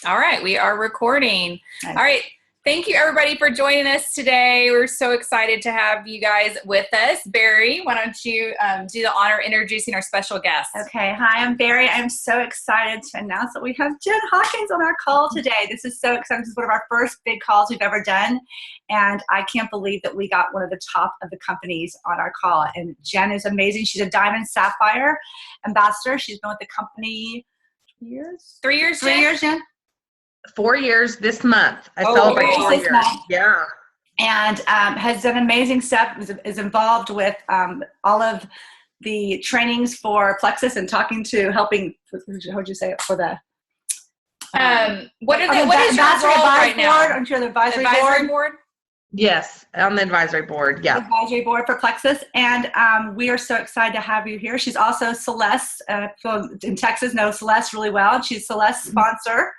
All right, we are recording. Nice. All right, thank you everybody for joining us today. We're so excited to have you guys with us. Barri, why don't you do the honor of introducing our special guest? Okay, hi, I'm Barri. I'm so excited to announce that we have Jenn Hawkins on our call today. This is so exciting. This is one of our first big calls we've ever done, and I can't believe that we got one of the top of the companies on our call. And Jenn is amazing. She's a Diamond Sapphire ambassador. She's been with the company 3 years? 3 years, 3 years, Jenn? 4 years this month. I Oh, celebrate 4 4 years this years. month. Yeah. And has done amazing stuff, is involved with all of the trainings for Plexus and helping, how would you say it, for the what is your role right now? Aren't you on the advisory board? Yes, on the advisory board. Yeah. Advisory board for Plexus. And we are so excited to have you here. She's also Celeste in Texas, knows Celeste really well. She's Celeste's sponsor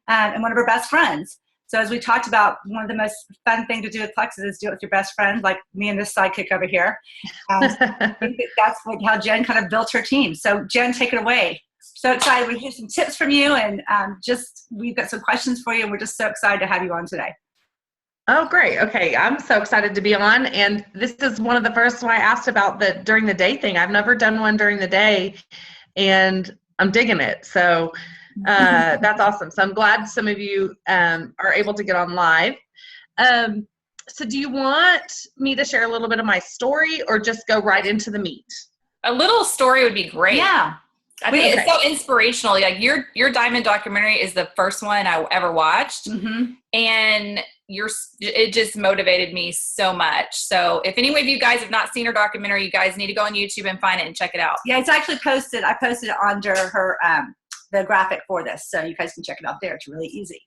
and one of her best friends. So as we talked about, one of the most fun things to do with Plexus is do it with your best friend, like me and this sidekick over here. I think that's how Jenn kind of built her team. So Jenn, take it away. So excited. We hear some tips from you, and we've got some questions for you, and we're just so excited to have you on today. Oh, great. Okay. I'm so excited to be on. And this is one of the first one I asked about the during the day thing. I've never done one during the day, and I'm digging it. So that's awesome. So I'm glad some of you are able to get on live. So do you want me to share a little bit of my story or just go right into the meat? A little story would be great. Yeah. I think it's so inspirational. Like your Diamond documentary is the first one I ever watched. Mm-hmm. And it just motivated me so much. So if any of you guys have not seen her documentary, you guys need to go on YouTube and find it and check it out. Yeah, it's actually posted. I posted it under her the graphic for this, so you guys can check it out there. It's really easy.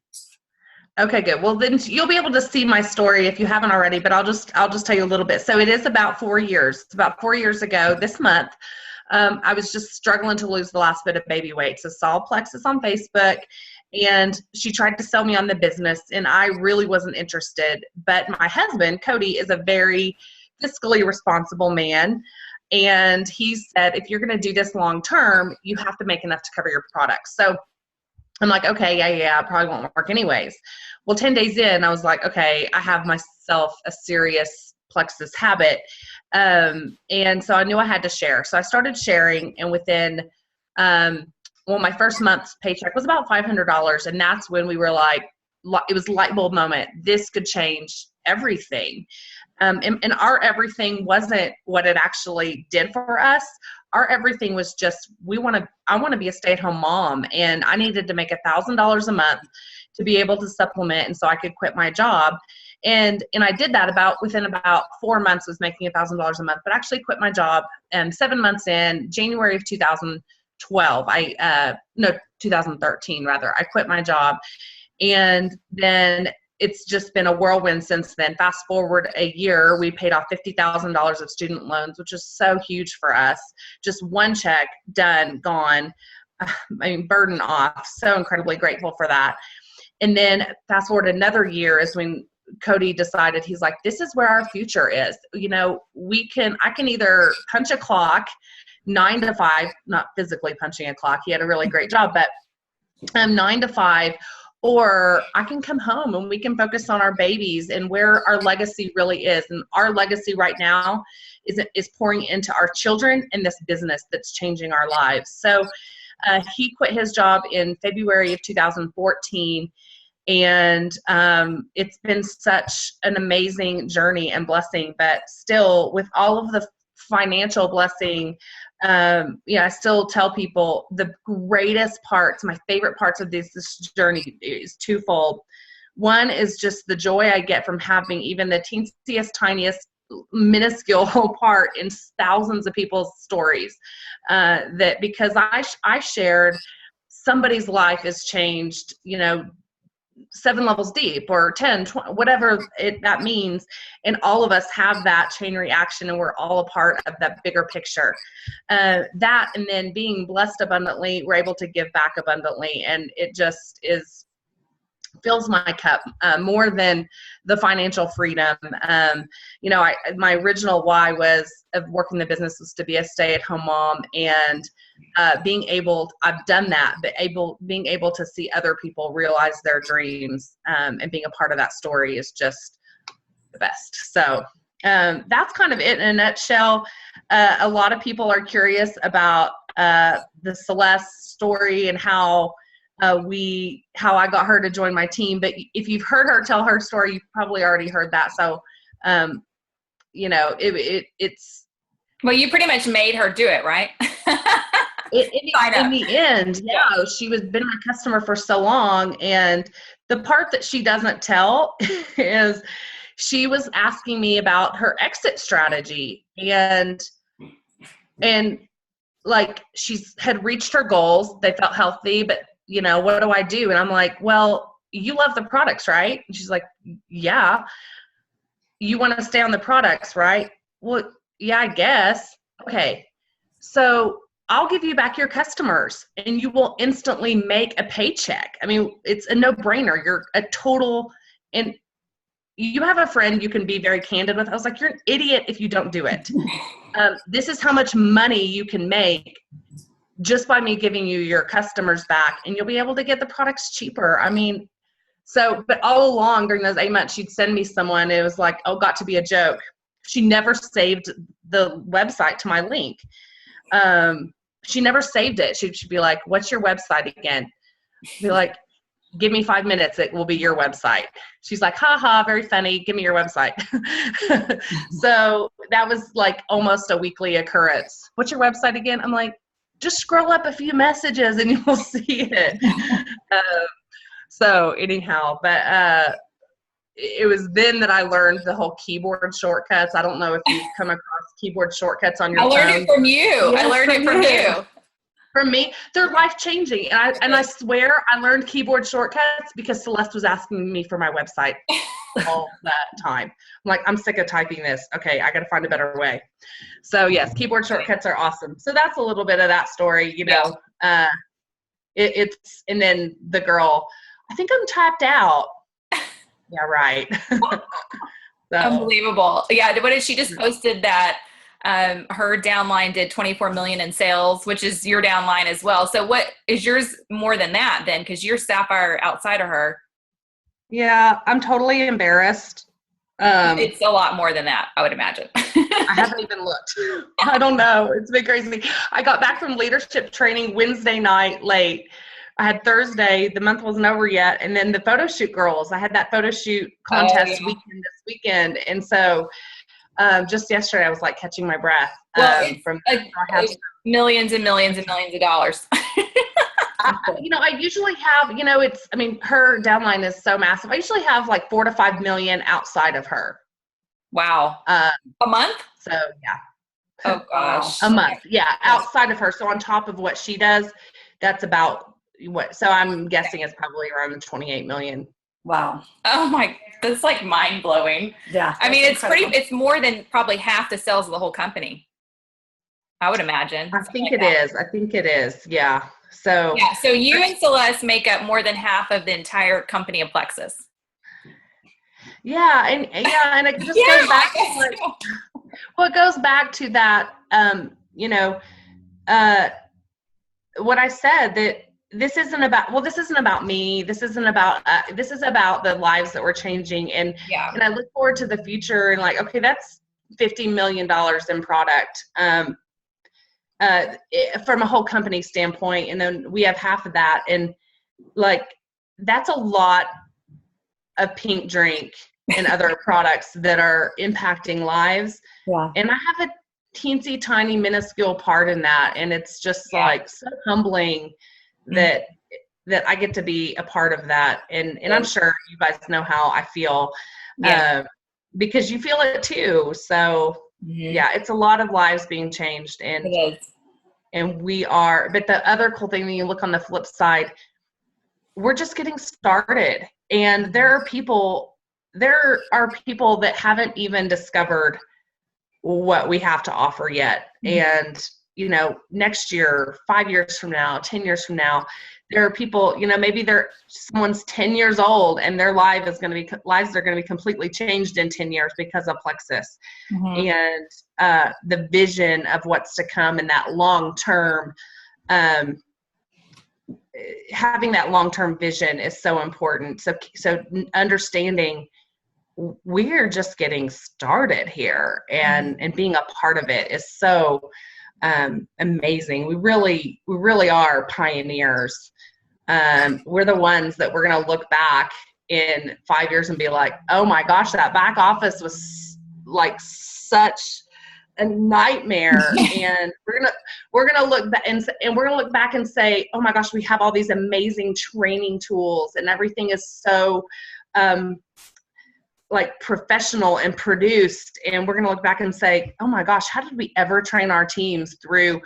Okay, good. Well, then you'll be able to see my story if you haven't already, but I'll just tell you a little bit. So it is about 4 years. It's about 4 years ago this month. I was just struggling to lose the last bit of baby weight. So saw Plexus on Facebook, and she tried to sell me on the business, and I really wasn't interested. But my husband, Cody, is a very fiscally responsible man. And he said, if you're going to do this long term, you have to make enough to cover your products. So I'm like, okay, yeah, it probably won't work anyways. Well, 10 days in, I was like, okay, I have myself a serious Plexus habit. And so I knew I had to share. So I started sharing, and within, my first month's paycheck was about $500. And that's when we were like, it was a light bulb moment. This could change everything. And our everything wasn't what it actually did for us. Our everything was just, I want to be a stay-at-home mom, and I needed to make $1,000 a month to be able to supplement, and so I could quit my job. And I did that within about 4 months, was making $1,000 a month, but actually quit my job 7 months in January of 2012. 2013 rather. I quit my job, and then it's just been a whirlwind since then. Fast forward a year, we paid off $50,000 of student loans, which is so huge for us. Just one check, done, gone. Burden off. So incredibly grateful for that. And then fast forward another year is when Cody decided, he's like, this is where our future is. I can either punch a clock 9 to 5, not physically punching a clock. He had a really great job, but 9 to 5, or I can come home and we can focus on our babies and where our legacy really is. And our legacy right now is pouring into our children and this business that's changing our lives. So he quit his job in February of 2014. And it's been such an amazing journey and blessing, but still with all of the financial blessing, I still tell people the greatest parts, my favorite parts of this journey is twofold. One is just the joy I get from having even the teensiest, tiniest, minuscule part in thousands of people's stories, that because I shared, somebody's life has changed, 7 levels deep or 10, 20, whatever that means. And all of us have that chain reaction, and we're all a part of that bigger picture. That, and then being blessed abundantly, we're able to give back abundantly. And it just fills my cup more than the financial freedom. My original why of working the business was to be a stay-at-home mom. And I've done that, but being able to see other people realize their dreams, and being a part of that story is just the best. So that's kind of it in a nutshell. A lot of people are curious about the Celeste story and how I got her to join my team. But if you've heard her tell her story, you've probably already heard that. So, it's. Well, you pretty much made her do it, right? In the end, yeah, she was been my customer for so long. And the part that she doesn't tell is she was asking me about her exit strategy, and like had reached her goals. They felt healthy, but what do I do? And I'm like, well, you love the products, right? And she's like, yeah. You want to stay on the products, right? Well, yeah, I guess. Okay. So I'll give you back your customers and you will instantly make a paycheck. I mean, it's a no-brainer. You're a total, and you have a friend you can be very candid with. I was like, you're an idiot if you don't do it. This is how much money you can make just by me giving you your customers back, and you'll be able to get the products cheaper. I mean, but all along during those 8 months, she'd send me someone. It was like, oh, got to be a joke. She never saved the website to my link. She never saved it. She'd be like, what's your website again? Be like, give me 5 minutes. It will be your website. She's like, ha ha, very funny. Give me your website. So that was like almost a weekly occurrence. What's your website again? I'm like, just scroll up a few messages and you'll see it. So anyhow, but it was then that I learned the whole keyboard shortcuts. I don't know if you've come across keyboard shortcuts on your phone. I learned it from you. Yes, I learned it from you. For me, they're life-changing. And I swear I learned keyboard shortcuts because Celeste was asking me for my website all that time. I'm like, I'm sick of typing this. Okay, I got to find a better way. So yes, keyboard shortcuts are awesome. So that's a little bit of that story, it's, and then the girl, I think I'm tapped out. Yeah, right. So. Unbelievable. Yeah, what did she just posted that her downline did 24 million in sales, which is your downline as well. So what is yours more than that then? Because you're Sapphire outside of her. Yeah, I'm totally embarrassed. It's a lot more than that, I would imagine. I haven't even looked. I don't know. It's been crazy. I got back from leadership training Wednesday night late. I had Thursday, the month wasn't over yet. And then the photo shoot girls, I had that photo shoot contest weekend this weekend. And so just yesterday I was like catching my breath. From millions and millions and millions of dollars. I usually have, her downline is so massive. I usually have like 4 to 5 million outside of her. Wow. A month? So yeah. Oh gosh. A month. Yeah. Outside of her. So on top of what she does, that's about so I'm guessing it's probably around 28 million. Wow. Oh my, that's like mind blowing. Yeah. I mean, it's more than probably half the sales of the whole company, I would imagine. I think it is. Yeah. So you and Celeste make up more than half of the entire company of Plexus. Yeah. And it just goes back to it goes back to that, what I said, that this isn't about me. This isn't about, this is about the lives that we're changing. And I look forward to the future and like, okay, that's $50 million in product, from a whole company standpoint. And then we have half of that. And like, that's a lot of pink drink and other products that are impacting lives. Yeah. And I have a teensy tiny minuscule part in that. And it's just like so humbling that I get to be a part of that. And I'm sure you guys know how I feel, because you feel it too. So it's a lot of lives being changed, and it is. And we are, but the other cool thing, when you look on the flip side, we're just getting started, and there are people that haven't even discovered what we have to offer yet. And next year, 5 years from now, 10 years from now, there are people, maybe someone's 10 years old and their lives are going to be completely changed in 10 years because of Plexus. And the vision of what's to come and that long-term having that long-term vision is so important. So understanding we're just getting started here, and being a part of it is so amazing. We really are pioneers. We're the ones that we're going to look back in 5 years and be like, oh my gosh, that back office was like such a nightmare. And we're gonna look back and we're gonna look back and say, oh my gosh, we have all these amazing training tools, and everything is so like professional and produced. And we're gonna look back and say, oh my gosh, how did we ever train our teams through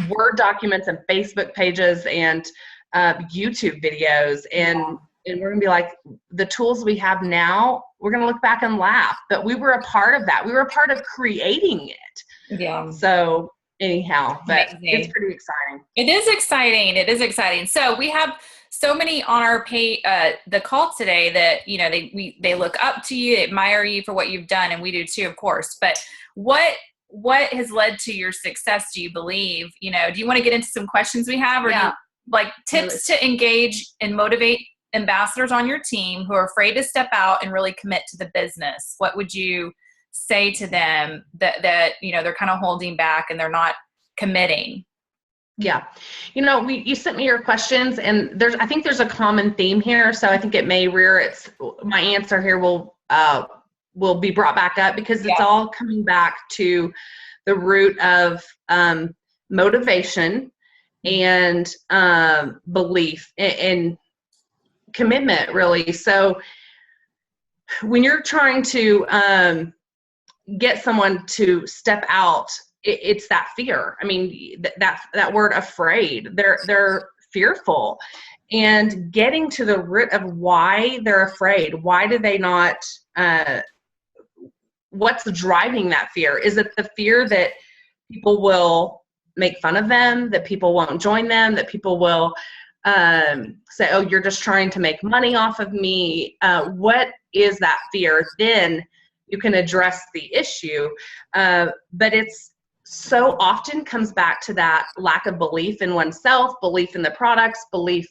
Word documents and Facebook pages and YouTube videos? And we're gonna be like, the tools we have now, we're gonna look back and laugh, but we were a part of that. We were a part of creating it. Yeah. So anyhow, but Amazing. It's pretty exciting. It is exciting. It is exciting. So we have so many on our the call today that, you know, they look up to you, they admire you for what you've done, and we do too, of course. But what has led to your success, do you believe? You know, do you want to get into some questions we have, or do you, like tips to engage and motivate ambassadors on your team who are afraid to step out and really commit to the business? What would you say to them that you know, they're kind of holding back and they're not committing? Yeah. You know, you sent me your questions, and I think there's a common theme here. So I think it may my answer here will be brought back up, because it's all coming back to the root of motivation and belief and commitment, really. So when you're trying to get someone to step out, it's that fear. I mean, that word afraid, they're fearful, and getting to the root of why they're afraid. Why do they not, what's driving that fear? Is it the fear that people will make fun of them, that people won't join them, that people will say, oh, you're just trying to make money off of me? What is that fear? Then you can address the issue. But it's so often comes back to that lack of belief in oneself, belief in the products, belief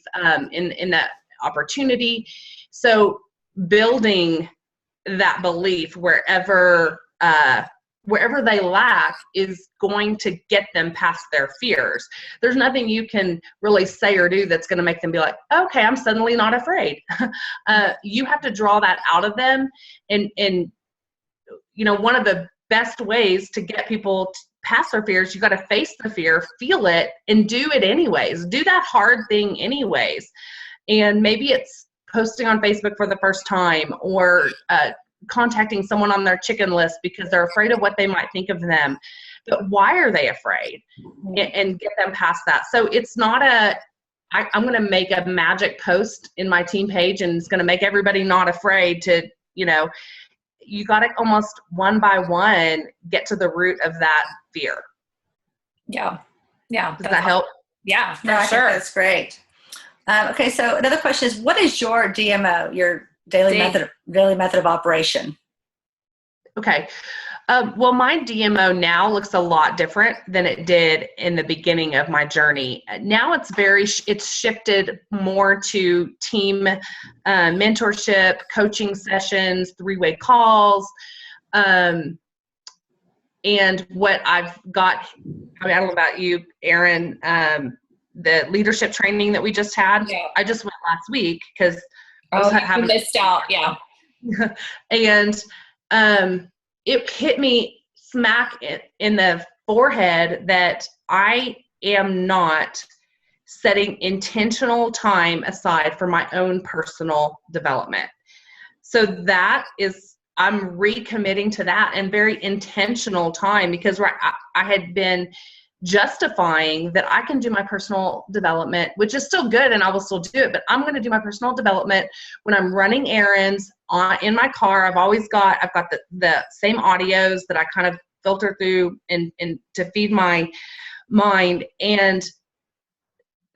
in that opportunity. So building that belief wherever they lack is going to get them past their fears. There's nothing you can really say or do that's going to make them be like, okay, I'm suddenly not afraid. You have to draw that out of them. And you know, one of the best ways to get people past their fears, you got to face the fear, feel it, and do it anyways. Do that hard thing anyways. And maybe it's posting on Facebook for the first time, or contacting someone on their chicken list because they're afraid of what they might think of them. But why are they afraid? And get them past that. So it's not I'm going to make a magic post in my team page and it's going to make everybody not afraid to, you know, you got to almost one by one get to the root of that fear. Yeah. Yeah. Does that help? Yeah, No, I sure. think that's great. Okay, so another question is, what is your DMO, your daily method of operation? Okay. Well, my DMO now looks a lot different than it did in the beginning of my journey. Now it's shifted more to team mentorship, coaching sessions, 3-way calls. And what I've got, I mean, I don't know about you, Erin, the leadership training that we just had, I just went last week because you missed out. Yeah. And it hit me smack in the forehead that I am not setting intentional time aside for my own personal development. So I'm recommitting to that, and very intentional time, because I had been justifying that I can do my personal development, which is still good and I will still do it, but I'm going to do my personal development when I'm running errands in my car. I've got the same audios that I kind of filter through and to feed my mind. And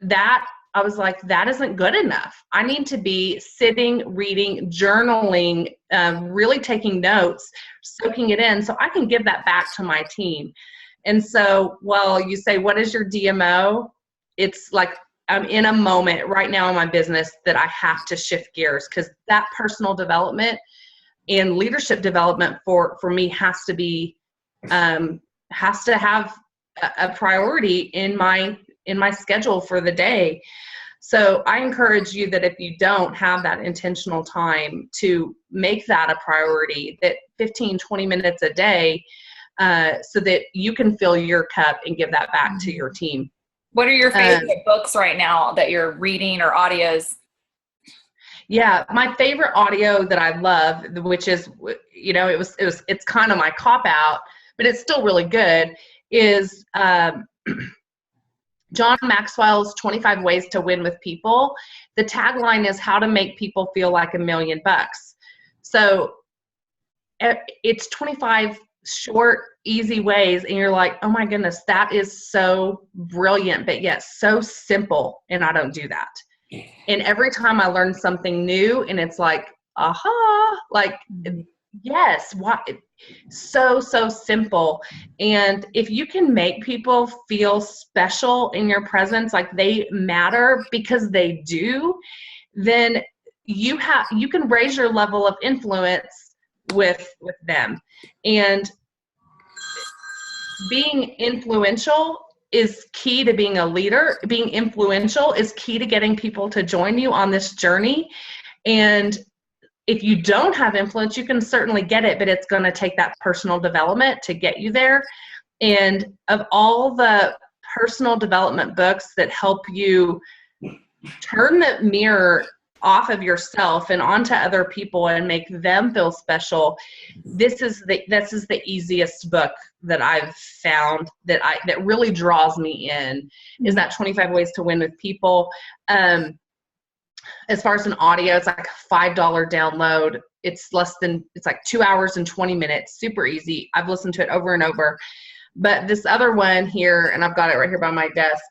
that, I was like, that isn't good enough. I need to be sitting, reading, journaling, really taking notes, soaking it in so I can give that back to my team. And so while you say, what is your DMO? It's like, I'm in a moment right now in my business that I have to shift gears, because that personal development and leadership development for me has to have a priority in my schedule for the day. So I encourage you that if you don't have that intentional time, to make that a priority, that 15, 20 minutes a day, so that you can fill your cup and give that back to your team. What are your favorite books right now that you're reading, or audios? Yeah, my favorite audio that I love, which is, it's kind of my cop out, but it's still really good, is John Maxwell's 25 Ways to Win with People. The tagline is how to make people feel like $1 million. So it's 25 short, easy ways, and you're like, oh my goodness, that is so brilliant, but yet so simple, and I don't do that. And every time I learn something new, and it's like, aha, like, yes, why? So simple. And if you can make people feel special in your presence, like they matter, because they do, then you can raise your level of influence with them. And being influential is key to being a leader. Being influential is key to getting people to join you on this journey. And if you don't have influence, you can certainly get it, but it's going to take that personal development to get you there. And of all the personal development books that help you turn the mirror off of yourself and onto other people and make them feel special, this is the easiest book that I've found that really draws me in, is that 25 Ways to Win with People. As far as an audio, it's like a $5 download. It's like 2 hours and 20 minutes, super easy. I've listened to it over and over. But this other one here, and I've got it right here by my desk,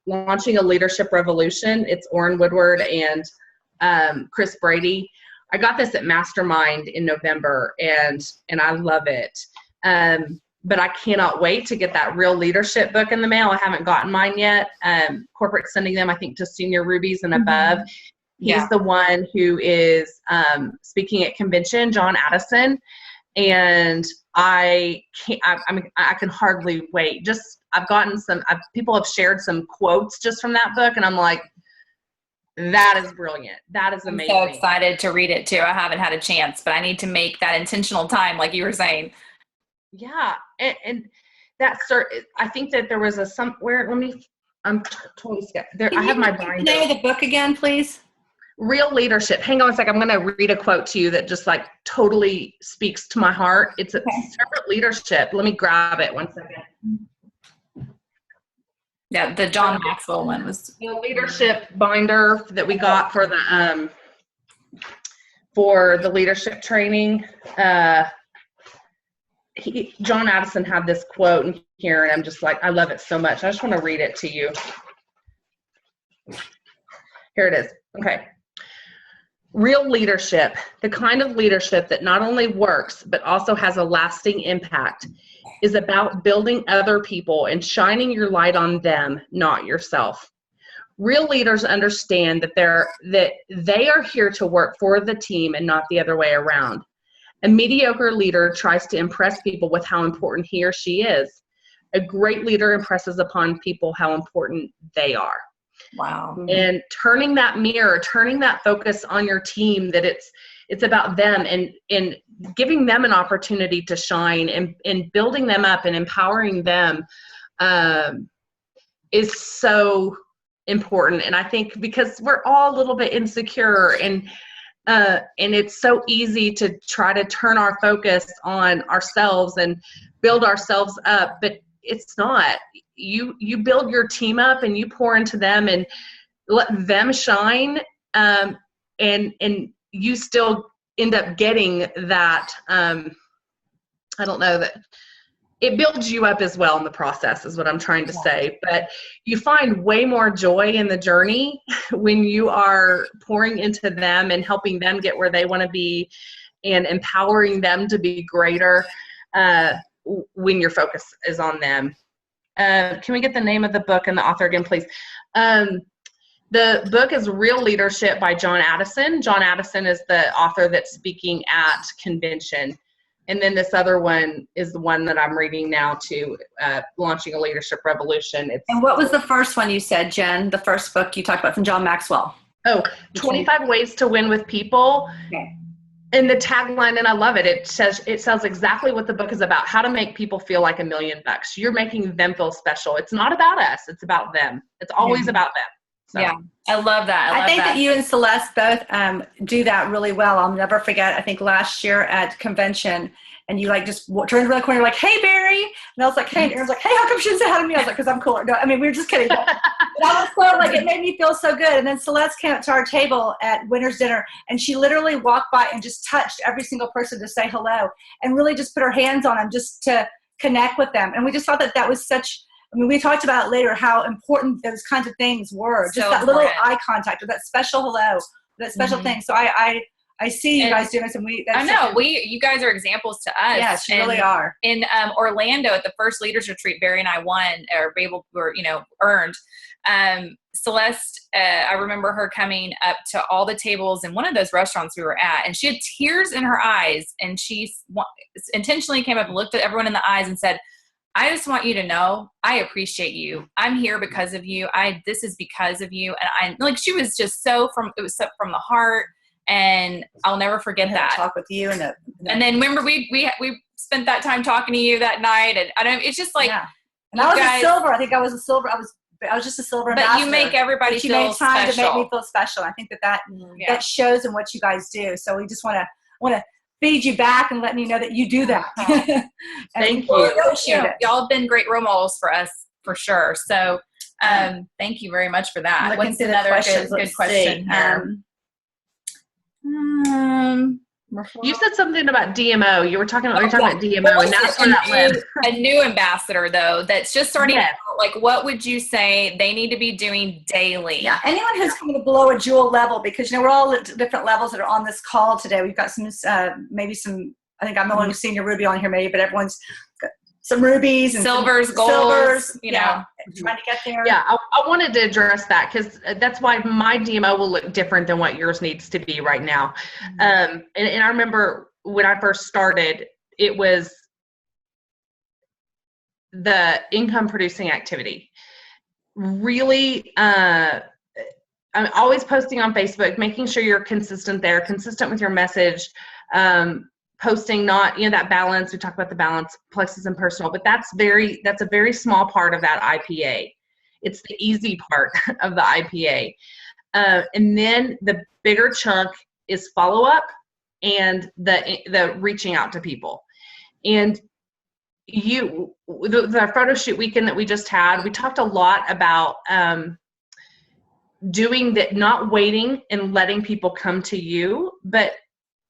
Launching a Leadership Revolution. It's Orrin Woodward and Chris Brady. I got this at Mastermind in November, and I love it. But I cannot wait to get that Real Leadership book in the mail. I haven't gotten mine yet. Corporate sending them, I think, to senior rubies and above. He's the one who is speaking at convention, John Addison. And I can hardly wait. I've gotten people have shared some quotes just from that book, and I'm like, that is brilliant. That is amazing. I'm so excited to read it too. I haven't had a chance, but I need to make that intentional time, like you were saying. Yeah. And that, I think that there was I'm totally skeptical. There, I have my binder. Can you name the book again, please? Real Leadership. Hang on a second. I'm going to read a quote to you that just like totally speaks to my heart. It's a Servant Leadership. Let me grab it 1 second. Yeah, the John Maxwell one was the leadership binder that we got for the leadership training. John Addison had this quote in here, and I'm just like, I love it so much. I just want to read it to you. Here it is. Okay. Real leadership, the kind of leadership that not only works, but also has a lasting impact, is about building other people and shining your light on them, not yourself. Real leaders understand that they are here to work for the team and not the other way around. A mediocre leader tries to impress people with how important he or she is. A great leader impresses upon people how important they are. Wow. And turning that mirror, turning that focus on your team, that it's about them, and giving them an opportunity to shine, and building them up and empowering them is so important. And I think because we're all a little bit insecure, and it's so easy to try to turn our focus on ourselves and build ourselves up, but it's not. You build your team up, and you pour into them and let them shine, and you still end up getting that. I don't know, that it builds you up as well in the process, is what I'm trying to say. But you find way more joy in the journey when you are pouring into them and helping them get where they want to be and empowering them to be greater. when your focus is on them. Can we get the name of the book and the author again, please? The book is Real Leadership by John Addison. John Addison is the author that's speaking at convention. And then this other one is the one that I'm reading now too, Launching a Leadership Revolution. And what was the first one you said, Jen? The first book you talked about from John Maxwell? 25 Ways to Win with People. Okay. And the tagline, and I love it, it says exactly what the book is about, how to make people feel like $1 million. You're making them feel special. It's not about us. It's about them. It's always about them. So. Yeah, I love that. I think that you and Celeste both do that really well. I'll never forget, I think last year at convention, and you like just turned around the corner, like, hey, Barri. And I was like, hey, and Erin's like, hey, how come she didn't say hi to me? I was like, because I'm cooler. No, I mean, we were just kidding. But I was so, like, it made me feel so good. And then Celeste came up to our table at winter's dinner, and she literally walked by and just touched every single person to say hello, and really just put her hands on them just to connect with them. And we just thought that that was such, I mean, we talked about later how important those kinds of things were. Just that little eye contact or that special hello, that special thing. So I see you guys doing this, and I know you guys are examples to us. Yes, you really are. In Orlando at the first leaders retreat, Barri and I earned. Celeste, I remember her coming up to all the tables in one of those restaurants we were at, and she had tears in her eyes, and she intentionally came up and looked at everyone in the eyes and said, I just want you to know I appreciate you. I'm here because of you. This is because of you. And she was just it was so from the heart, and I'll never forget that. Talk with you and then remember we spent that time talking to you that night, and it's just like, and I was a silver. I think I was a silver. I was just a silver ambassador. But you make everybody feel special. You made time to make me feel special. I think that shows in what you guys do. So we just want to feed you back and letting you know that you do that. Thank you. Y'all have been great role models for us, for sure. So thank you very much for that. What's another good question? You said something about DMO. You were talking about DMO, and that's where that lives. A new ambassador, though, that's just starting out, like, what would you say they need to be doing daily? Yeah, anyone who's coming below a jewel level, because, we're all at different levels that are on this call today. We've got some, I think I'm the one who's senior Ruby on here, maybe, but everyone's got some rubies and silvers, golds, trying to get there. Yeah, I wanted to address that because that's why my DMO will look different than what yours needs to be right now. And I remember when I first started, it was the income producing activity. Really, I'm always posting on Facebook, making sure you're consistent there, consistent with your message, posting not, that balance. We talk about the balance, plexus and personal, but that's a very small part of that IPA. It's the easy part of the IPA. And then the bigger chunk is follow-up and the reaching out to people. And the photo shoot weekend that we just had, we talked a lot about doing that, not waiting and letting people come to you, but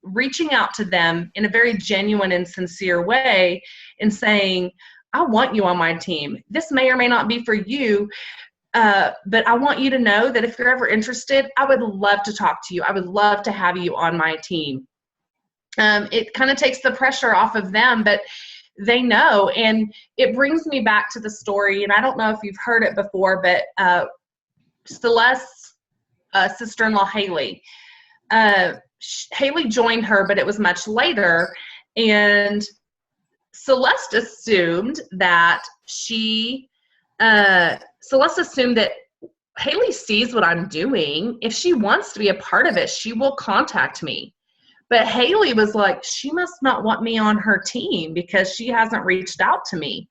reaching out to them in a very genuine and sincere way and saying, I want you on my team. This may or may not be for you, but I want you to know that if you're ever interested, I would love to talk to you. I would love to have you on my team. It kind of takes the pressure off of them, but they know. And it brings me back to the story, and I don't know if you've heard it before, but Celeste's sister-in-law, Haley, Haley joined her, but it was much later, and Celeste assumed that Celeste assumed that Haley sees what I'm doing. If she wants to be a part of it, she will contact me. But Haley was like, she must not want me on her team because she hasn't reached out to me.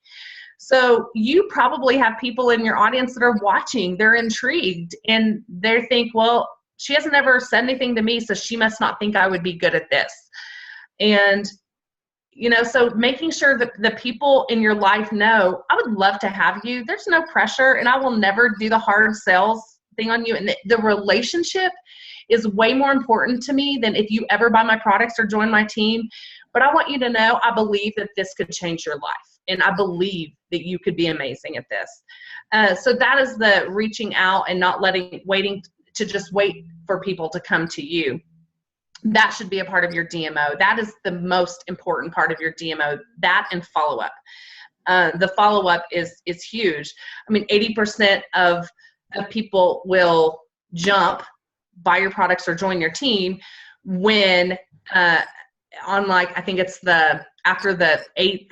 So you probably have people in your audience that are watching, they're intrigued, and they think, well, she hasn't ever said anything to me, so she must not think I would be good at this. And, so making sure that the people in your life know, I would love to have you. There's no pressure, and I will never do the hard sales thing on you. And the relationship is way more important to me than if you ever buy my products or join my team. But I want you to know, I believe that this could change your life, and I believe that you could be amazing at this. So that is the reaching out and not waiting to just wait for people to come to you. that should be a part of your DMO. That is the most important part of your DMO, that and follow-up. The follow-up is huge. I mean, 80% of people will jump, buy your products or join your team when on like, I think it's after the 8th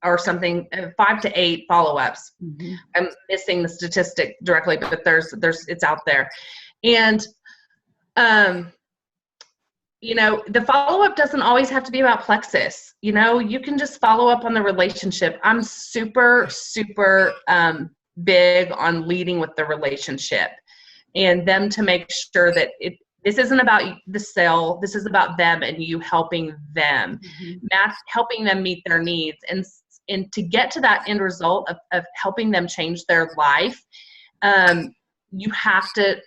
or something, 5 to 8 follow-ups. Mm-hmm. I'm missing the statistic directly, but there's it's out there. And, you know, the follow-up doesn't always have to be about Plexus. You know, you can just follow up on the relationship. I'm super, super big on leading with the relationship and them to make sure that this isn't about the sale. This is about them and you helping them, helping them meet their needs. And to get to that end result of helping them change their life, you have to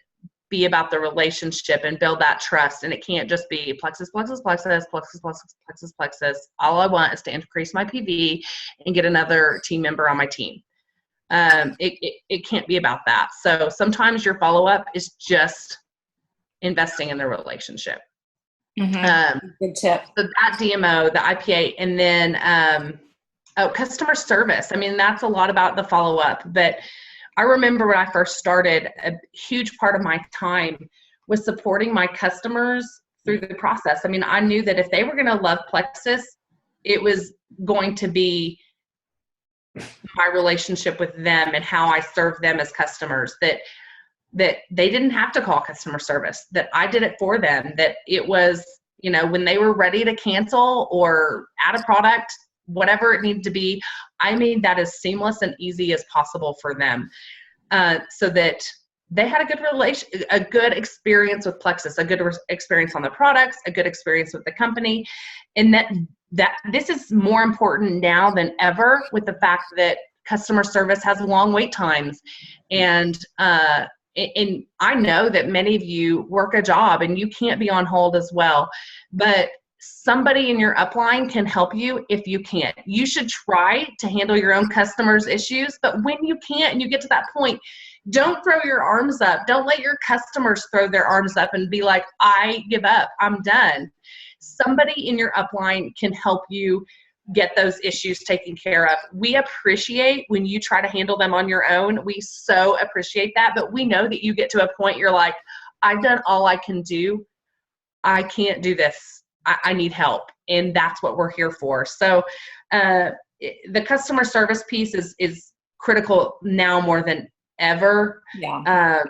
be about the relationship and build that trust. And it can't just be Plexus, Plexus, Plexus, Plexus, Plexus, Plexus, Plexus. All I want is to increase my PV and get another team member on my team. It can't be about that. So sometimes your follow-up is just investing in the relationship. Mm-hmm. Good tip. So that DMO, the IPA, and then customer service. I mean, that's a lot about the follow-up, but I remember when I first started, a huge part of my time was supporting my customers through the process. I mean, I knew that if they were going to love Plexus, it was going to be my relationship with them and how I serve them as customers, that they didn't have to call customer service, that I did it for them, that it was, you know, when they were ready to cancel or add a product, whatever it needed to be, I made that as seamless and easy as possible for them, so that they had a good experience with Plexus, a good experience on the products, a good experience with the company, and that this is more important now than ever with the fact that customer service has long wait times, and I know that many of you work a job and you can't be on hold as well, but somebody in your upline can help you if you can't. You should try to handle your own customers' issues, but when you can't and you get to that point, don't throw your arms up. Don't let your customers throw their arms up and be like, I give up, I'm done. Somebody in your upline can help you get those issues taken care of. We appreciate when you try to handle them on your own. We so appreciate that, but we know that you get to a point you're like, I've done all I can do. I can't do this. I need help. And that's what we're here for. So the customer service piece is critical now more than ever. Yeah.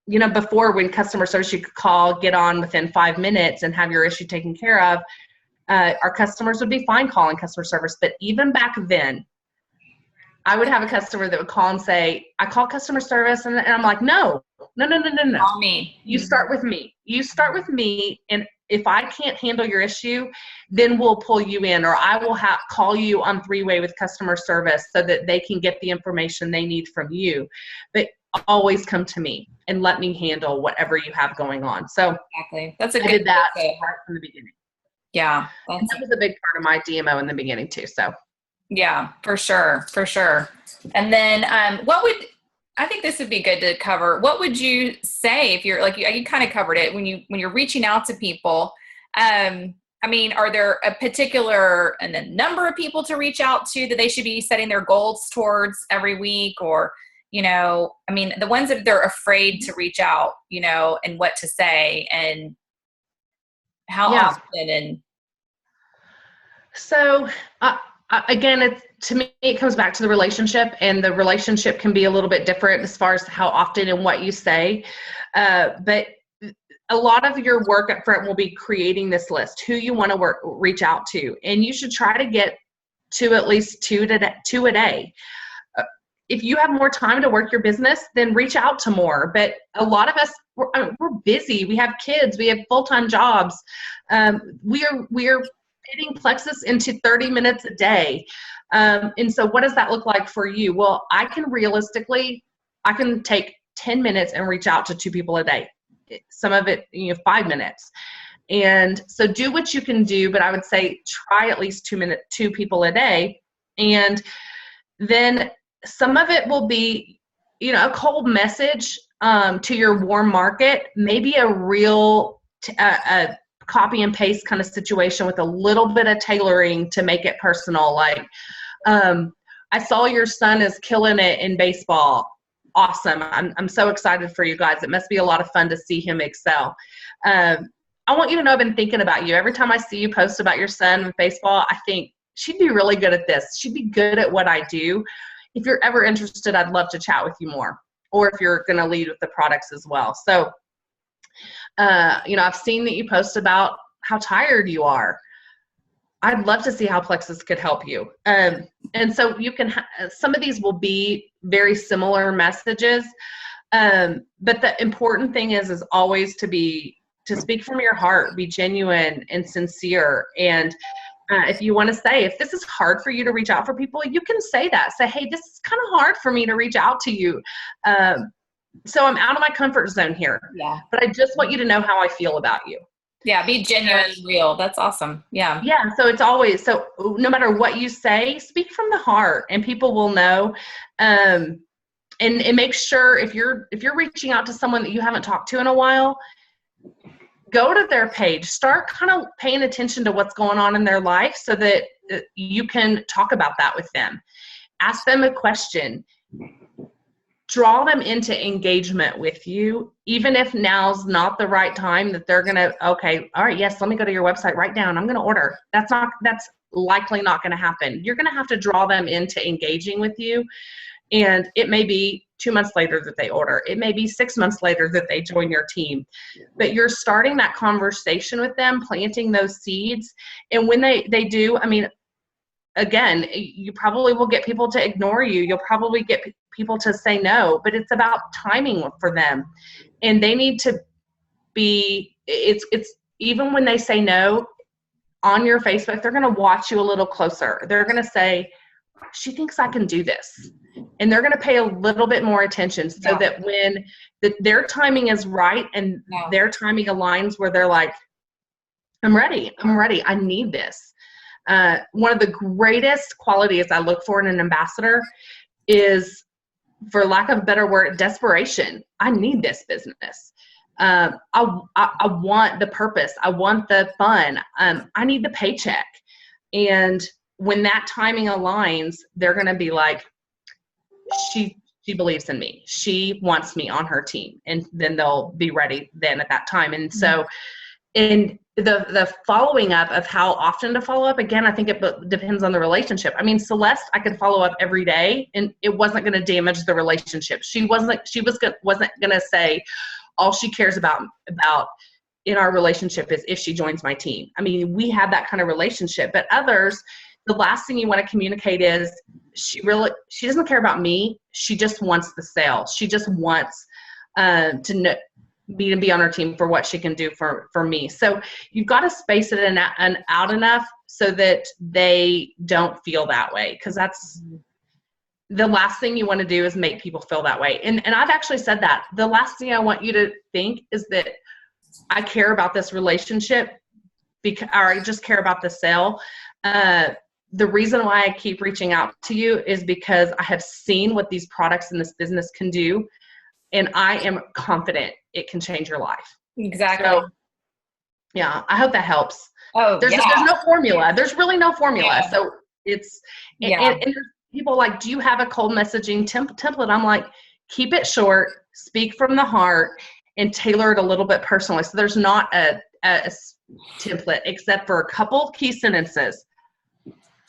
You know, before, when customer service, you could call, get on within 5 minutes and have your issue taken care of. Our customers would be fine calling customer service. But even back then, I would have a customer that would call and say, I call customer service. And I'm like, no. Call me. You start with me. You start with me. And if I can't handle your issue, then we'll pull you in, or I will call you on 3-way with customer service so that they can get the information they need from you. But always come to me and let me handle whatever you have going on. So exactly. That's a I good did that tip. right from the beginning. Yeah. And that was a big part of my DMO in the beginning too. So yeah, for sure. For sure. And then I think this would be good to cover. What would you say if you're like, you kind of covered it when you're reaching out to people? I mean, are there a particular number of people to reach out to that they should be setting their goals towards every week? Or, you know, I mean, the ones that they're afraid to reach out, you know, and what to say and how often. And so, again, to me, it comes back to the relationship, and the relationship can be a little bit different as far as how often and what you say. But a lot of your work up front will be creating this list, who you want to reach out to. And you should try to get to at least two a day. If you have more time to work your business, then reach out to more. But a lot of us, we're busy. We have kids. We have full-time jobs. We're fitting Plexus into 30 minutes a day. And so what does that look like for you? Well, I can take 10 minutes and reach out to 2 people a day. Some of it, 5 minutes. And so do what you can do, but I would say try at least 2 people a day. And then some of it will be, a cold message to your warm market, maybe a real copy and paste kind of situation with a little bit of tailoring to make it personal. Like, I saw your son is killing it in baseball. Awesome. I'm so excited for you guys. It must be a lot of fun to see him excel. I want you to know I've been thinking about you. Every time I see you post about your son with baseball, I think she'd be really good at this. She'd be good at what I do. If you're ever interested, I'd love to chat with you more. Or if you're going to lead with the products as well. So, I've seen that you post about how tired you are. I'd love to see how Plexus could help you. And so you can, some of these will be very similar messages. But the important thing is always to speak from your heart, be genuine and sincere. And if you want to say, if this is hard for you to reach out for people, you can say that. Say, hey, this is kind of hard for me to reach out to you. So I'm out of my comfort zone here. Yeah. But I just want you to know how I feel about you. Yeah, be genuine and real. That's awesome. Yeah. Yeah. So it's always, so no matter what you say, speak from the heart and people will know. And make sure if you're reaching out to someone that you haven't talked to in a while, go to their page, start kind of paying attention to what's going on in their life so that you can talk about that with them. Ask them a question. Draw them into engagement with you, even if now's not the right time that they're going to, okay, all right, yes, let me go to your website right now and I'm going to order. That's likely not going to happen. You're going to have to draw them into engaging with you. And it may be 2 months later that they order. It may be 6 months later that they join your team. But you're starting that conversation with them, planting those seeds. And when they do, I mean, again, you probably will get people to ignore you. You'll probably get people to say no, but it's about timing for them. And they need to be, it's even when they say no on your Facebook, they're going to watch you a little closer. They're going to say, she thinks I can do this. And they're going to pay a little bit more attention so that when their timing is right and their timing aligns where they're like, I'm ready. I need this. One of the greatest qualities I look for in an ambassador is, for lack of a better word, desperation. I need this business. I want the purpose. I want the fun. I need the paycheck. And when that timing aligns, they're going to be like, she believes in me. She wants me on her team. And then they'll be ready then at that time. And so, and the following up of how often to follow up, again, I think it depends on the relationship. I mean, Celeste, I could follow up every day and it wasn't going to damage the relationship. She wasn't going to say all she cares about in our relationship is if she joins my team. I mean, we have that kind of relationship, but others, the last thing you want to communicate is she doesn't care about me. She just wants the sale. She just wants to know me to be on her team for what she can do for me. So you've got to space it out enough so that they don't feel that way. Cause that's the last thing you want to do is make people feel that way. And I've actually said that the last thing I want you to think is that I care about this relationship or I just care about the sale. The reason why I keep reaching out to you is because I have seen what these products in this business can do. And I am confident it can change your life. Exactly. So, yeah, I hope that helps. Oh, there's no formula. There's really no formula. Yeah. So it's, and people like, do you have a cold messaging template? I'm like, keep it short, speak from the heart, and tailor it a little bit personally. So there's not a template except for a couple key sentences.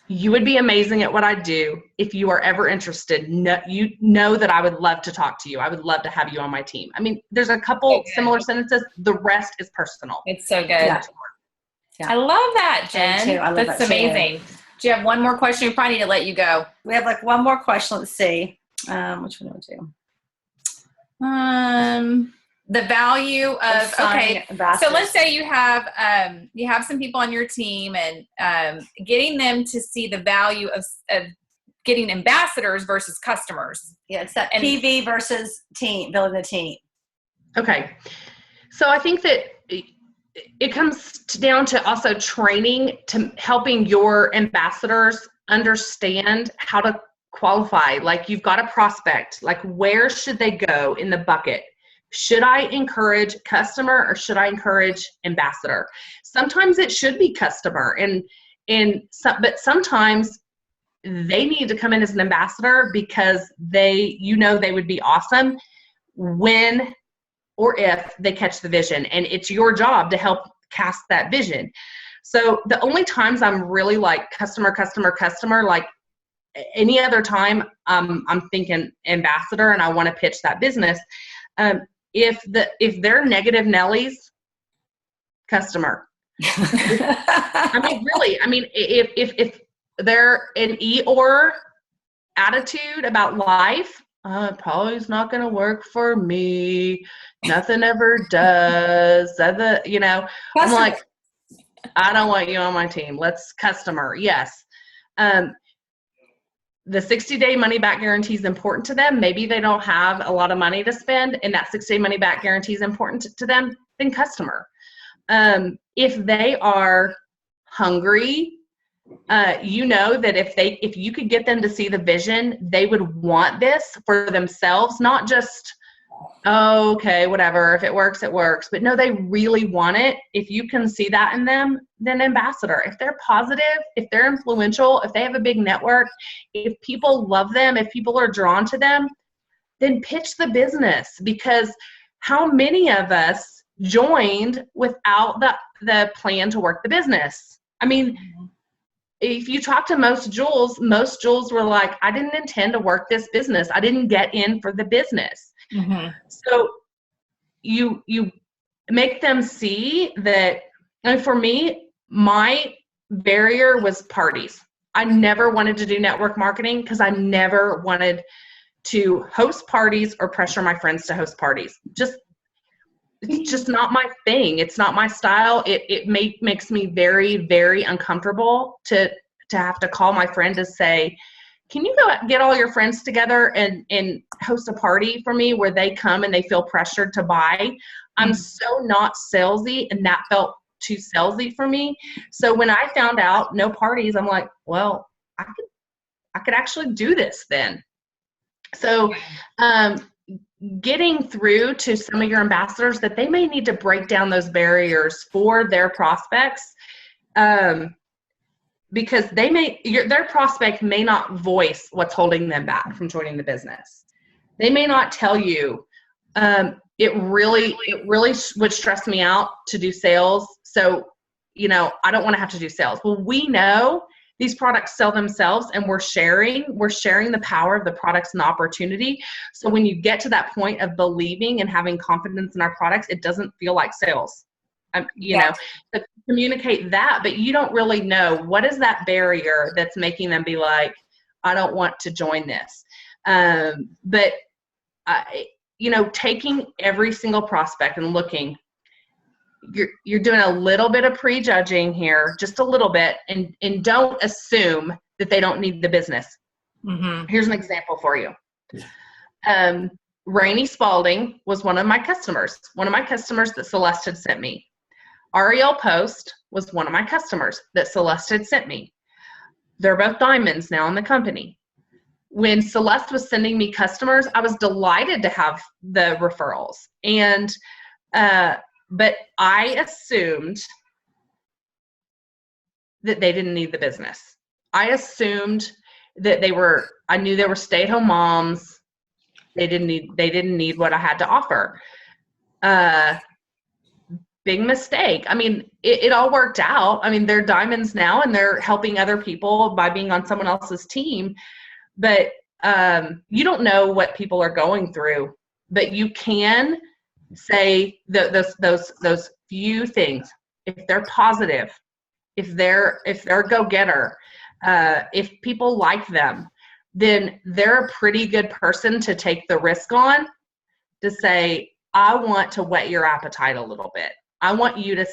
You would be amazing at what I do. If you are ever interested, you know that I would love to talk to you. I would love to have you on my team. I mean, there's a couple similar sentences. The rest is personal. It's so good. Yeah. I love that, Jen. That's amazing. Do you have one more question? We probably need to let you go. We have like one more question. Let's see. Which one do we do? The value of so let's say you have some people on your team and getting them to see the value of getting ambassadors versus customers. Yeah, it's that PV versus team, building the team. Okay, so I think that it comes down to also training to helping your ambassadors understand how to qualify. Like, you've got a prospect, like where should they go in the bucket? should I encourage customer or should I encourage ambassador? Sometimes it should be customer, but sometimes they need to come in as an ambassador because they would be awesome when or if they catch the vision, and it's your job to help cast that vision. So the only times I'm really like customer, like any other time, I'm thinking ambassador and I want to pitch that business. If they're negative Nellies, customer. I mean, really, if they're an Eeyore attitude about life, probably is not going to work for me. Nothing ever does. I'm like, I don't want you on my team. Let's customer. Yes. The 60-day money back guarantee is important to them. Maybe they don't have a lot of money to spend and that 60-day money back guarantee is important to them, then customer. If they are hungry, that if you could get them to see the vision, they would want this for themselves, not just, oh, okay, whatever. If it works, it works. But no, they really want it. If you can see that in them, then ambassador. If they're positive, if they're influential, if they have a big network, if people love them, if people are drawn to them, then pitch the business. Because how many of us joined without the plan to work the business? I mean, if you talk to most Jules were like, I didn't intend to work this business. I didn't get in for the business. Mm-hmm. So you make them see that. And for me, my barrier was parties. I never wanted to do network marketing because I never wanted to host parties or pressure my friends to host parties. It's just not my thing. It's not my style. It makes me very, very uncomfortable to have to call my friend to say, can you go get all your friends together and host a party for me where they come and they feel pressured to buy? I'm so not salesy, and that felt too salesy for me. So when I found out no parties, I'm like, well, I could actually do this then. So, getting through to some of your ambassadors that they may need to break down those barriers for their prospects, because their prospect may not voice what's holding them back from joining the business. They may not tell you, it really would stress me out to do sales. So, I don't want to have to do sales. Well, we know these products sell themselves, and we're sharing the power of the products and the opportunity. So when you get to that point of believing and having confidence in our products, it doesn't feel like sales. To communicate that, but you don't really know what is that barrier that's making them be like, I don't want to join this. But taking every single prospect and looking, you're doing a little bit of prejudging here, just a little bit, and don't assume that they don't need the business. Mm-hmm. Here's an example for you. Rainey Spalding was one of my customers that Celeste had sent me. Ariel Post was one of my customers that Celeste had sent me. They're both diamonds now in the company. When Celeste was sending me customers, I was delighted to have the referrals. But I assumed that they didn't need the business. I assumed that I knew they were stay-at-home moms. They didn't need what I had to offer. Big mistake. I mean, it all worked out. I mean, they're diamonds now and they're helping other people by being on someone else's team. But you don't know what people are going through, but you can say those few things. If they're positive, if they're a go-getter, if people like them, then they're a pretty good person to take the risk on, to say, I want to whet your appetite a little bit. I want you to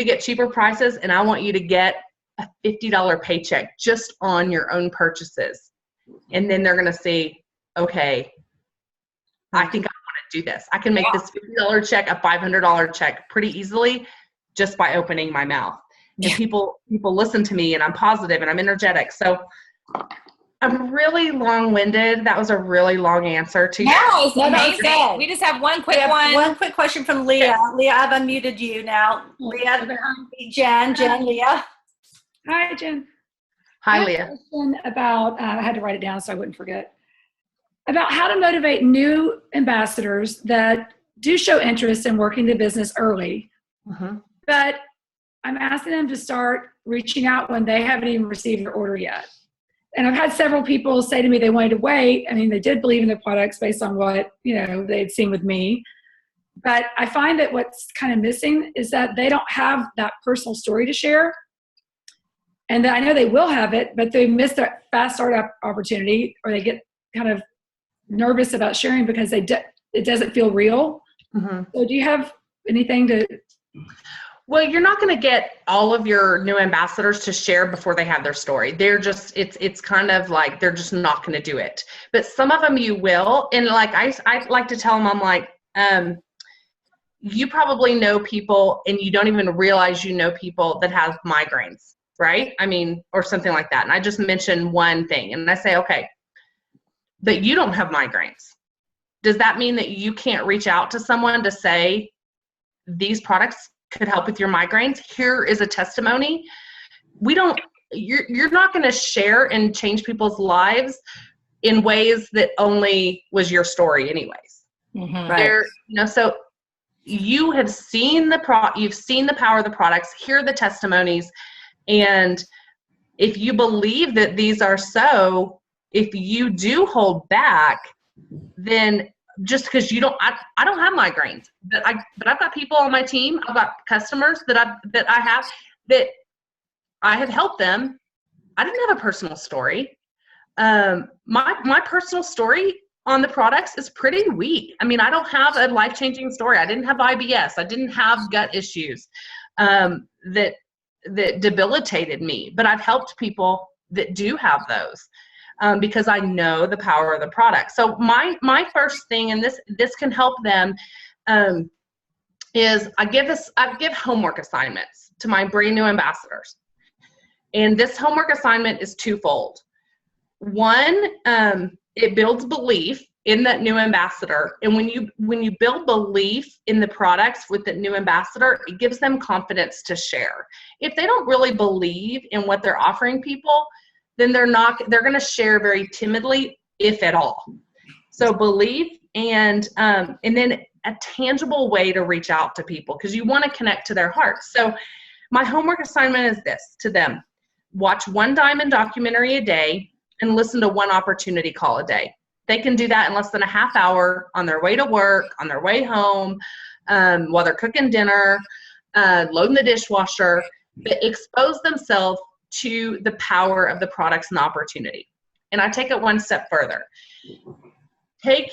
get cheaper prices, and I want you to get a $50 paycheck just on your own purchases. And then they're going to say, okay, I think I want to do this. I can make this $50 check a $500 check pretty easily just by opening my mouth. And people listen to me, and I'm positive and I'm energetic. So I'm really long-winded. That was a really long answer to No, it's No, that was amazing. good. We just have one quick We have one. one quick question from Leah. Leah, I've unmuted you now. Leah, Jen, Leah. Hi, Jen. Hi, I have Leah. a question about, I had to write it down so I wouldn't forget, about how to motivate new ambassadors that do show interest in working the business early, but I'm asking them to start reaching out when they haven't even received their order yet. And I've had several people say to me they wanted to wait. I mean, they did believe in their products based on what, they'd seen with me. But I find that what's kind of missing is that they don't have that personal story to share. And I know they will have it, but they miss that fast startup opportunity, or they get kind of nervous about sharing because it doesn't feel real. So do you have anything to... Well, you're not going to get all of your new ambassadors to share before they have their story. They're just, it's kind of like, they're just not going to do it. But some of them you will. And like, I like to tell them, I'm like, you probably know people and you don't even realize you know people that have migraines, right? I mean, or something like that. And I just mentioned one thing and I say, okay, but you don't have migraines. Does that mean that you can't reach out to someone to say, these products could help with your migraines? Here is a testimony. You're not going to share and change people's lives in ways that only was your story anyways. Right. So you have seen you've seen the power of the products, hear the testimonies. And if you believe that these are so, if you do hold back, then just because I don't have migraines, but I've got people on my team, I've got customers that I have helped them. I didn't have a personal story. My personal story on the products is pretty weak. I mean, I don't have a life-changing story. I didn't have IBS. I didn't have gut issues that debilitated me, but I've helped people that do have those. Because I know the power of the product. So my first thing, and this can help them, is I give homework assignments to my brand new ambassadors. And this homework assignment is twofold. One, it builds belief in that new ambassador. And when you build belief in the products with the new ambassador, it gives them confidence to share. If they don't really believe in what they're offering people, then they're going to share very timidly, if at all. So belief and then a tangible way to reach out to people, because you want to connect to their hearts. So my homework assignment is this to them: watch one Diamond documentary a day and listen to one opportunity call a day. They can do that in less than a half hour on their way to work, on their way home, while they're cooking dinner, loading the dishwasher, but expose themselves to the power of the products and the opportunity. And I take it one step further. Take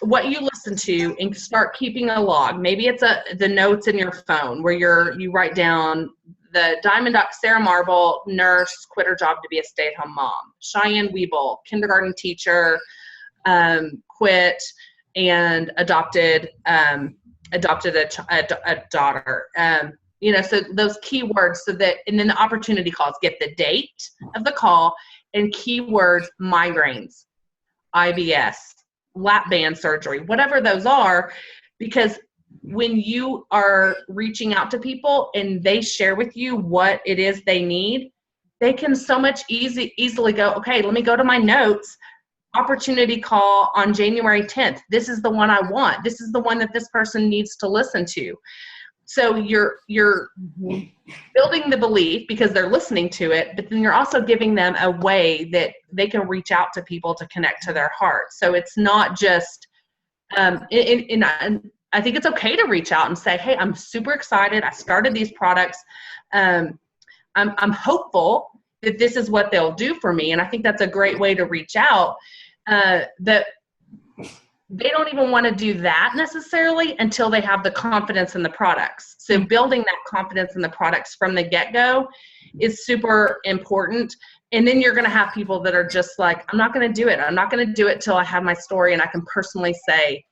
what you listen to and start keeping a log. Maybe it's the notes in your phone where you write down the Diamond Sarah Marble, nurse, quit her job to be a stay-at-home mom. Cheyenne Weeble, kindergarten teacher, quit and adopted a daughter. So those keywords, and then the opportunity calls, get the date of the call and keywords: migraines, IBS, lap band surgery, whatever those are, because when you are reaching out to people and they share with you what it is they need, they can so much easily go, okay, let me go to my notes. Opportunity call on January 10th. This is the one I want. This is the one that this person needs to listen to. So you're building the belief because they're listening to it, but then you're also giving them a way that they can reach out to people to connect to their heart. So it's not just, and I think it's okay to reach out and say, hey, I'm super excited. I started these products. I'm hopeful that this is what they'll do for me. And I think that's a great way to reach out. That they don't even want to do that necessarily until they have the confidence in the products. So building that confidence in the products from the get-go is super important. And then you're going to have people that are just like, I'm not going to do it. I'm not going to do it till I have my story and I can personally say,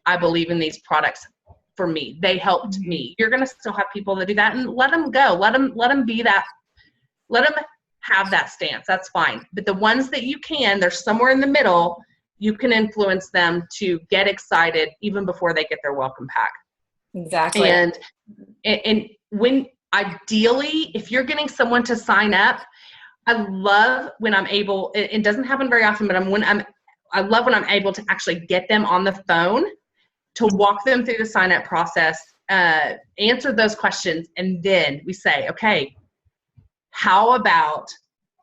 I believe in these products for me. They helped me. You're going to still have people that do that, and let them go. Let them be that. Let them have that stance. That's fine. But the ones that you can, they're somewhere in the middle, you can influence them to get excited even before they get their welcome pack. Exactly. And when ideally, if you're getting someone to sign up, I love when I'm able, it doesn't happen very often, but I love when I'm able to actually get them on the phone to walk them through the sign up process, answer those questions. And then we say, okay, how about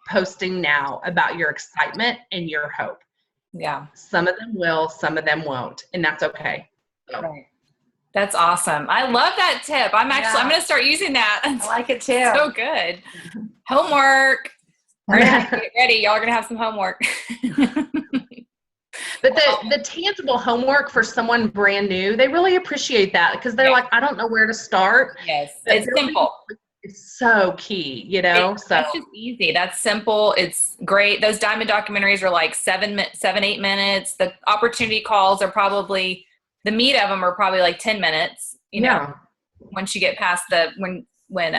posting now about your excitement and your hope? Yeah. Some of them will, some of them won't, and that's okay. So. Right. That's awesome. I love that tip. I'm going to start using that. I like it too. So good. Homework. All right, get ready. Y'all are going to have some homework. But the tangible homework for someone brand new, they really appreciate that because they're like, I don't know where to start. Yes. But It's simple. It's so key, you know? That's just easy. That's simple. It's great. Those diamond documentaries are like 7-8 minutes. The opportunity calls are probably, the meat of them are probably like 10 minutes, you know, once you get past when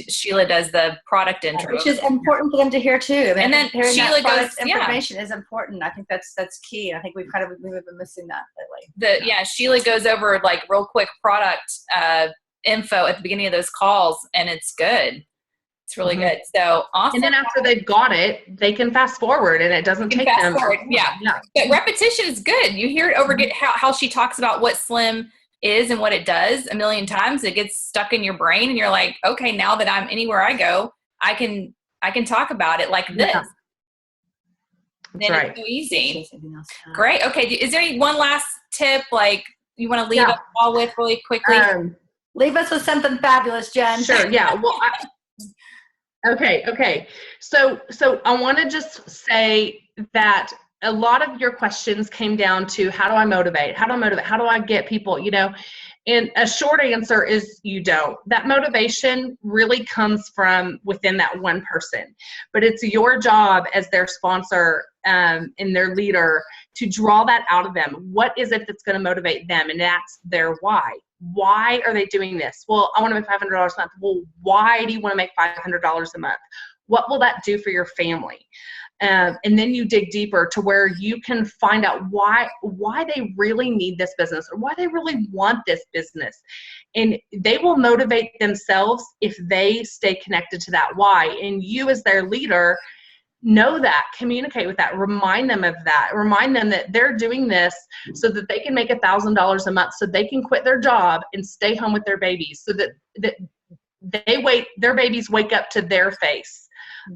Sheila does the product intro. Which is important for them to hear too. I mean, and then Sheila goes, information is important. I think that's key. I think we've been missing that lately. Sheila goes over like real quick product info at the beginning of those calls, and it's good. It's really good. So awesome. And then after they've got it, they can fast forward, and it doesn't take them. Yeah. But repetition is good. You hear it over how she talks about what Slim is and what it does a million times. It gets stuck in your brain, and you're like, okay, now that I'm anywhere I go, I can talk about it like this. That's then right. It's so easy. Great. Okay. Is there one last tip like you want to leave us all with really quickly? Leave us with something fabulous, Jenn. Sure. Yeah. Well, okay. So I want to just say that a lot of your questions came down to how do I motivate? How do I get people, you know? And a short answer is you don't. That motivation really comes from within that one person. But it's your job as their sponsor and their leader to draw that out of them. What is it that's going to motivate them? And that's their why. Why are they doing this? Well, I want to make $500 a month. Well, why do you want to make $500 a month? What will that do for your family? And then you dig deeper to where you can find out why they really need this business or why they really want this business. And they will motivate themselves if they stay connected to that why. And you as their leader, know that, communicate with that, remind them of that, remind them that they're doing this so that they can make $1,000 a month so they can quit their job and stay home with their babies so that their babies wake up to their face.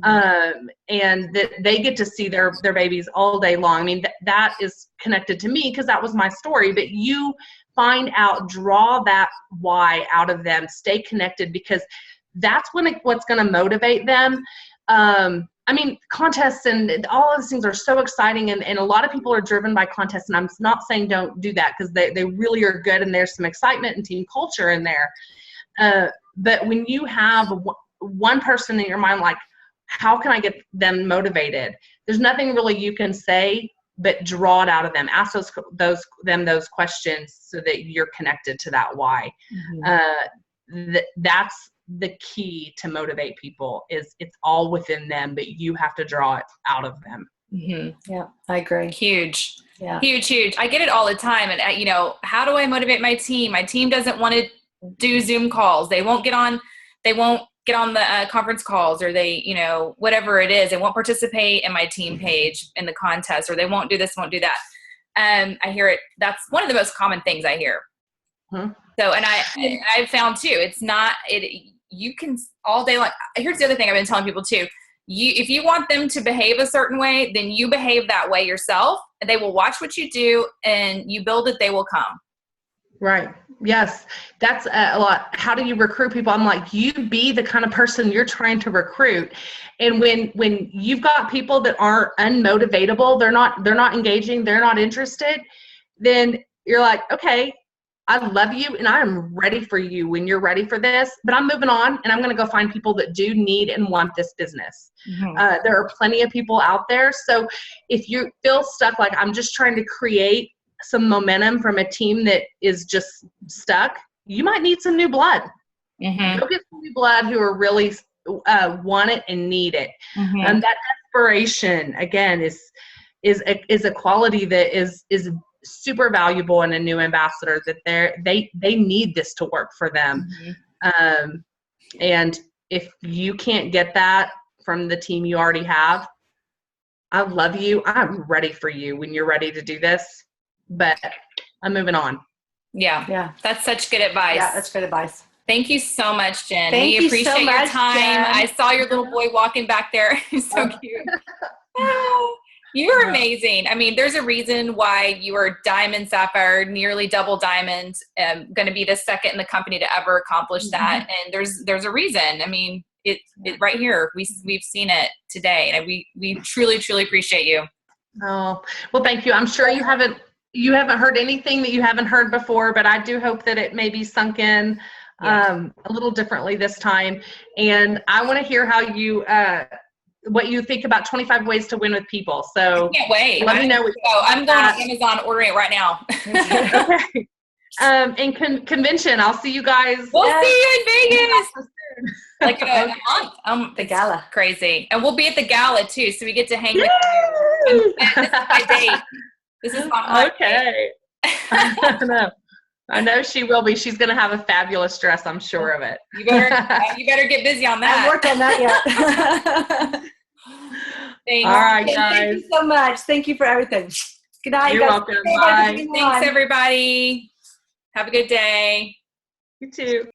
And that they get to see their babies all day long. I mean, that is connected to me because that was my story, but you find out, draw that why out of them, stay connected because that's what's going to motivate them. I mean, contests and all of these things are so exciting, and a lot of people are driven by contests, and I'm not saying don't do that because they really are good, and there's some excitement and team culture in there. But when you have one person in your mind, like, how can I get them motivated? There's nothing really you can say but draw it out of them. Ask those questions so that you're connected to that why. That's the key to motivate people. Is it's all within them, but you have to draw it out of them. Yeah, I agree. Huge. Yeah. Huge. I get it all the time. And how do I motivate my team? My team doesn't want to do Zoom calls. They won't get on the conference calls, or they, whatever it is, they won't participate in my team page in the contest, or they won't do this, won't do that. I hear it. That's one of the most common things I hear. So, and I've found too, it's not, you can all day long. Here's the other thing I've been telling people too. If you want them to behave a certain way, then you behave that way yourself, and they will watch what you do, and you build it, they will come. Right. Yes. That's a lot. How do you recruit people? I'm like, you be the kind of person you're trying to recruit. And when you've got people that are unmotivatable, they're not engaging, they're not interested, then you're like, okay, I love you and I'm ready for you when you're ready for this, but I'm moving on and I'm going to go find people that do need and want this business. There are plenty of people out there. So if you feel stuck, like I'm just trying to create some momentum from a team that is just stuck, you might need some new blood. Go get some new blood who are really want it and need it. Mm-hmm. That desperation, again, is a quality that is super valuable in a new ambassador, that they need this to work for them. Mm-hmm. And if you can't get that from the team you already have, I love you. I'm ready for you when you're ready to do this, but I'm moving on. Yeah. That's such good advice. Yeah, that's good advice. Thank you so much, Jenn. Thank we you appreciate so your much, time. Jenn. I saw your little boy walking back there. He's so cute. You are amazing. I mean, there's a reason why you are diamond, sapphire, nearly double diamond, going to be the second in the company to ever accomplish that. And there's a reason. I mean, it right here. We've seen it today, and we truly, truly appreciate you. Oh, well, thank you. I'm sure you haven't heard anything that you haven't heard before, but I do hope that it maybe sunk in a little differently this time. And I want to hear how you what you think about 25 ways to win with people. So I can't wait. Let me know. I'm going to Amazon, ordering it right now. Okay. And convention. I'll see you guys. We'll see you in Vegas. Like in a month. The gala. Crazy. And we'll be at the gala too, so we get to hang with you. And this is my date. This is my okay. I know she will be. She's going to have a fabulous dress. I'm sure of it. You better get busy on that. I haven't worked on that yet. Thanks. All right, guys. Thank you so much. Thank you for everything. Good night. You're welcome. Bye. Thanks, everybody. Have a good day. You too.